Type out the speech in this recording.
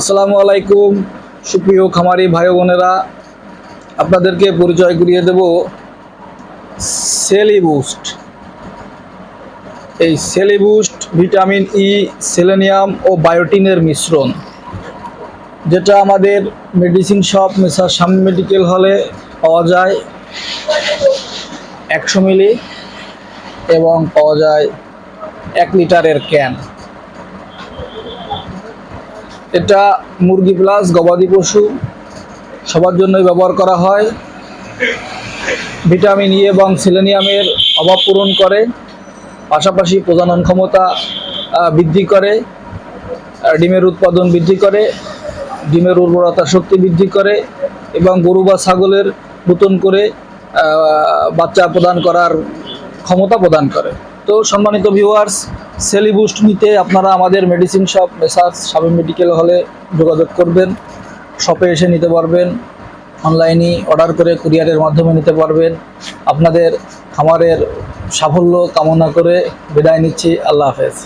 আসসালামু আলাইকুম সুপ্রিয় খামারি ভাই বোনেরা, আপনাদেরকে পরিচয় করিয়ে দেব সেলিবুস্ট। এই সেলিবুস্ট ভিটামিন ই, সেলেনিয়াম ও বায়োটিনের মিশ্রণ, যেটা আমাদের মেডিসিন শপ মেসার শামীম মেডিকেল হলে পাওয়া যায় 100 মিলি এবং পাওয়া যায় 1 লিটারের ক্যান। এটা মুরগি প্লাস গবাদি পশু সবার জন্যই ব্যবহার করা হয়। ভিটামিন ই এবং সেলেনিয়ামের অভাব পূরণ করে, পাশাপাশি প্রজনন ক্ষমতা বৃদ্ধি করে, ডিমের উৎপাদন বৃদ্ধি করে, ডিমের উর্বরতা শক্তি বৃদ্ধি করে এবং গরু বা ছাগলের নতুন করে বাচ্চা প্রদান করার ক্ষমতা প্রদান করে। তো সম্মানিত ভিউয়ার্স, সেলিবুস্ট নিতে আপনারা আমাদের medicine shop messrs Shamim medical হলে যোগাযোগ করবেন। শপে এসে নিতে পারবেন, অনলাইনে অর্ডার করে কুরিয়ারের মাধ্যমে নিতে পারবেন। আপনাদের খামারের সাফল্য কামনা করে বিদায় নিচ্ছি। আল্লাহ হাফেজ।